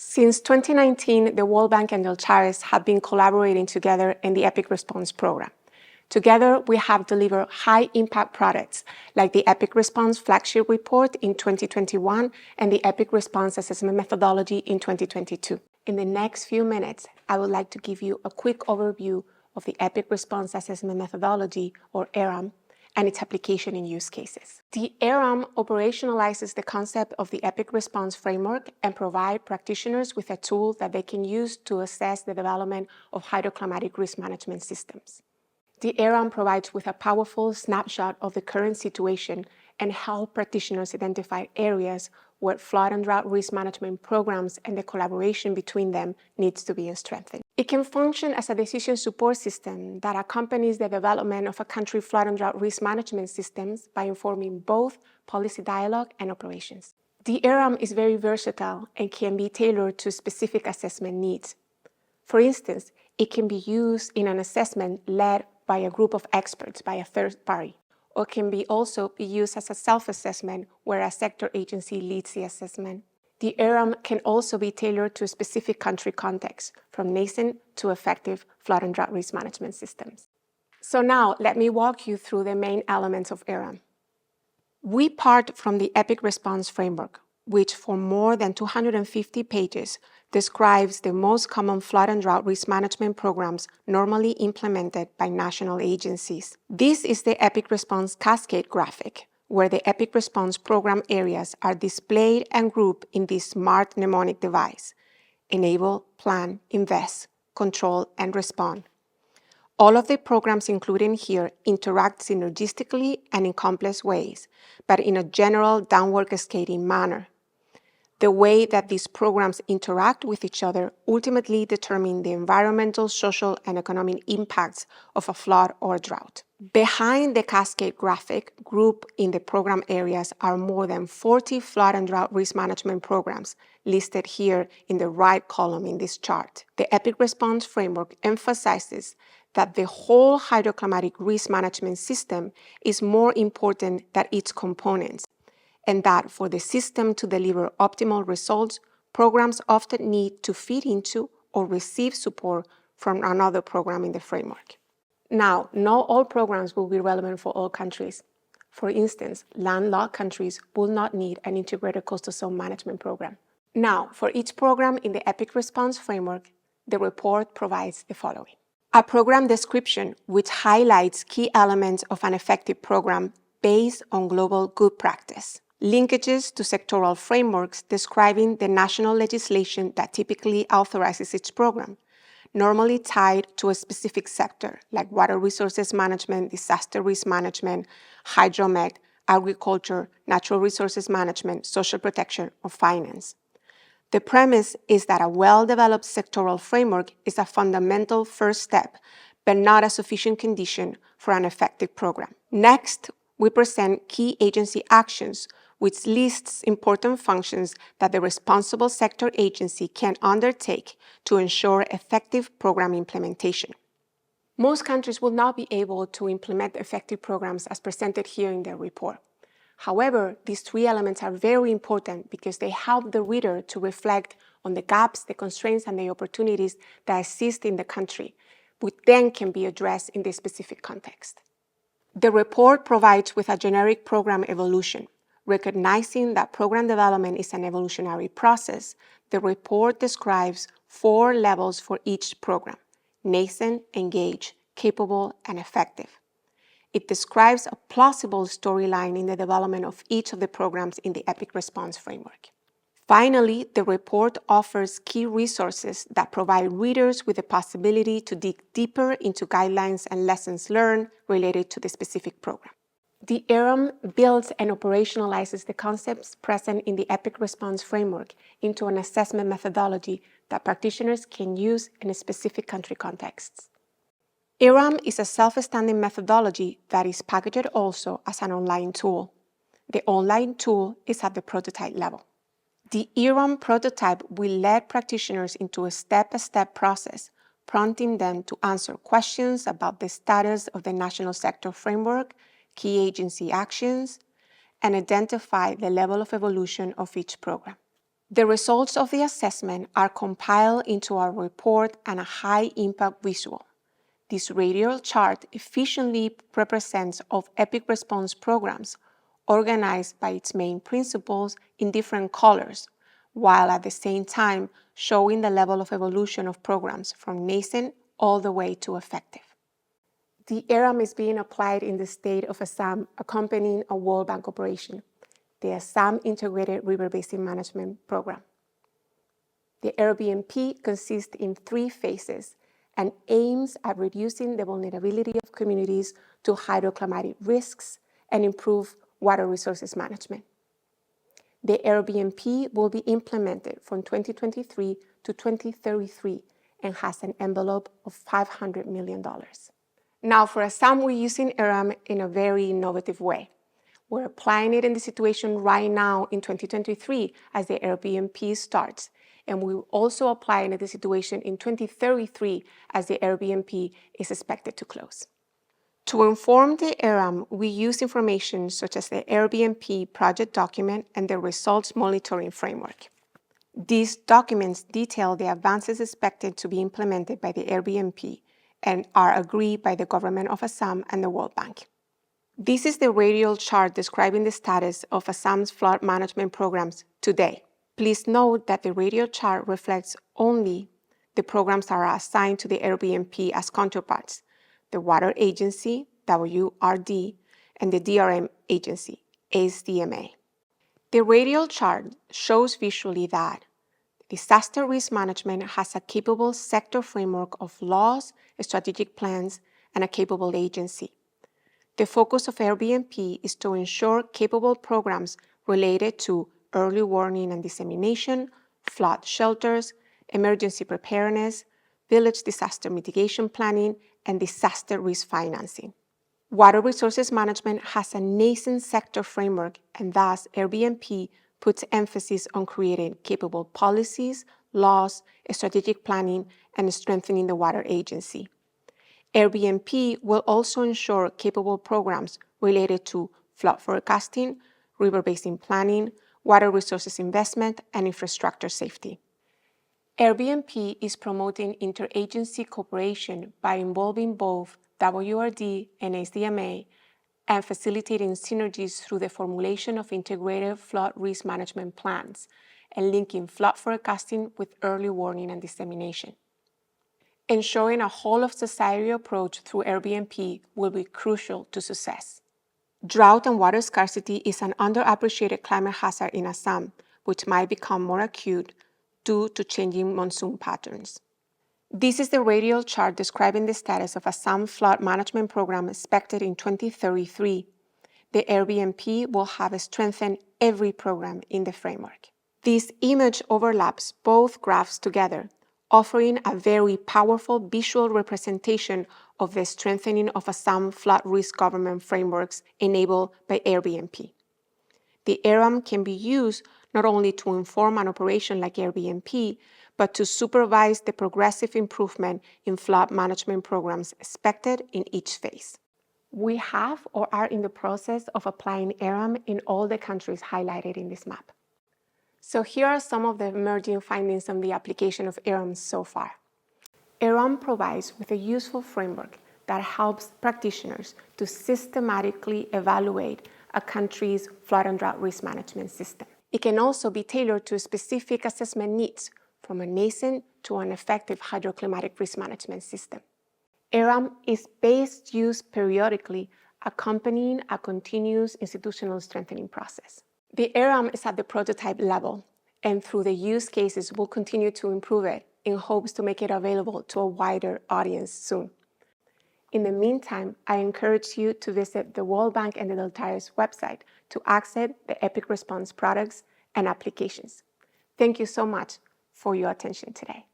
Since 2019, the World Bank and Deltares have been collaborating together in the EPIC Response program. Together, we have delivered high-impact products like the EPIC Response Flagship Report in 2021 and the EPIC Response Assessment Methodology in 2022. In the next few minutes, I would like to give you a quick overview of the EPIC Response Assessment Methodology, or ERAM, and its application in use cases. The ERAM operationalizes the concept of the EPIC Response Framework and provides practitioners with a tool that they can use to assess the development of hydroclimatic risk management systems. The ERAM provides with a powerful snapshot of the current situation and help practitioners identify areas where flood and drought risk management programs and the collaboration between them needs to be strengthened. It can function as a decision support system that accompanies the development of a country's flood and drought risk management systems by informing both policy dialogue and operations. The ERAM is very versatile and can be tailored to specific assessment needs. For instance, it can be used in an assessment led by a group of experts, by a third party, or can also be used as a self-assessment where a sector agency leads the assessment. The ERAM can also be tailored to a specific country context, from nascent to effective flood and drought risk management systems. So now, let me walk you through the main elements of ERAM. We part from the EPIC Response Framework, which for more than 250 pages describes the most common flood and drought risk management programs normally implemented by national agencies. This is the EPIC Response Cascade graphic, where the EPIC Response program areas are displayed and grouped in this smart mnemonic device: enable, plan, invest, control, and respond. All of the programs included here interact synergistically and in complex ways, but in a general downward cascading manner. The way that these programs interact with each other ultimately determine the environmental, social, and economic impacts of a flood or drought. Behind the cascade graphic grouped in the program areas are more than 40 flood and drought risk management programs listed here in the right column in this chart. The EPIC Response Framework emphasizes that the whole hydroclimatic risk management system is more important than its components, and that for the system to deliver optimal results, programs often need to feed into or receive support from another program in the framework. Now, not all programs will be relevant for all countries. For instance, landlocked countries will not need an integrated coastal zone management program. Now, for each program in the EPIC Response Framework, the report provides the following: a program description which highlights key elements of an effective program based on global good practice. Linkages to sectoral frameworks describing the national legislation that typically authorizes each program, normally tied to a specific sector like water resources management, disaster risk management, hydromet, agriculture, natural resources management, social protection, or finance. The premise is that a well-developed sectoral framework is a fundamental first step, but not a sufficient condition for an effective program. Next, we present key agency actions, which lists important functions that the responsible sector agency can undertake to ensure effective program implementation. Most countries will not be able to implement effective programs as presented here in the report. However, these three elements are very important because they help the reader to reflect on the gaps, the constraints, and the opportunities that exist in the country, which then can be addressed in the specific context. The report provides with a generic program evolution. Recognizing that program development is an evolutionary process, the report describes 4 levels for each program: nascent, engaged, capable, and effective. It describes a plausible storyline in the development of each of the programs in the EPIC Response Framework. Finally, the report offers key resources that provide readers with the possibility to dig deeper into guidelines and lessons learned related to the specific program. The ERAM builds and operationalizes the concepts present in the EPIC Response Framework into an assessment methodology that practitioners can use in specific country contexts. ERAM is a self-standing methodology that is packaged also as an online tool. The online tool is at the prototype level. The ERAM prototype will lead practitioners into a step-by-step process, prompting them to answer questions about the status of the national sector framework, key agency actions, and identify the level of evolution of each program. The results of the assessment are compiled into our report and a high-impact visual. This radial chart efficiently represents of EPIC response programs organized by its main principles in different colors, while at the same time showing the level of evolution of programs from nascent all the way to effective. The ERAM is being applied in the state of Assam, accompanying a World Bank operation, the Assam Integrated River Basin Management Program. The Airbnb consists in 3 phases and aims at reducing the vulnerability of communities to hydroclimatic risks and improve water resources management. The Airbnb will be implemented from 2023 to 2033 and has an envelope of $500 million. Now, for Assam, we're using ERAM in a very innovative way. We're applying it in the situation right now in 2023 as the Airbnb starts, and we're also applying it in the situation in 2033 as the Airbnb is expected to close. To inform the ERAM, we use information such as the Airbnb project document and the results monitoring framework. These documents detail the advances expected to be implemented by the Airbnb and are agreed by the government of Assam and the World Bank. This is the radial chart describing the status of Assam's flood management programs today. Please note that the radial chart reflects only the programs that are assigned to the Airbnb as counterparts, the Water Agency, WRD, and the DRM Agency, SDMA. The radial chart shows visually that disaster risk management has a capable sector framework of laws, strategic plans, and a capable agency. The focus of Airbnb is to ensure capable programs related to early warning and dissemination, flood shelters, emergency preparedness, village disaster mitigation planning, and disaster risk financing. Water resources management has a nascent sector framework, and thus Airbnb puts emphasis on creating capable policies, laws, strategic planning, and strengthening the water agency. Airbnb will also ensure capable programs related to flood forecasting, river basin planning, water resources investment, and infrastructure safety. Airbnb is promoting interagency cooperation by involving both WRD and SDMA and facilitating synergies through the formulation of integrated flood risk management plans and linking flood forecasting with early warning and dissemination. Ensuring a whole-of-society approach through Airbnb will be crucial to success. Drought and water scarcity is an underappreciated climate hazard in Assam, which might become more acute due to changing monsoon patterns. This is the radial chart describing the status of Assam flood management program expected in 2033. The Airbnb will have strengthened every program in the framework. This image overlaps both graphs together, offering a very powerful visual representation of the strengthening of Assam flood risk government frameworks enabled by Airbnb. The ERAM can be used not only to inform an operation like Airbnb, but to supervise the progressive improvement in flood management programs expected in each phase. We have or are in the process of applying ERAM in all the countries highlighted in this map. So here are some of the emerging findings on the application of ERAM so far. ERAM provides with a useful framework that helps practitioners to systematically evaluate a country's flood and drought risk management system. It can also be tailored to specific assessment needs, from a nascent to an effective hydroclimatic risk management system. ERAM is best used periodically, accompanying a continuous institutional strengthening process. The ERAM is at the prototype level, and through the use cases, we'll continue to improve it in hopes to make it available to a wider audience soon. In the meantime, I encourage you to visit the World Bank and the Deltares website to access the EPIC Response products and applications. Thank you so much for your attention today.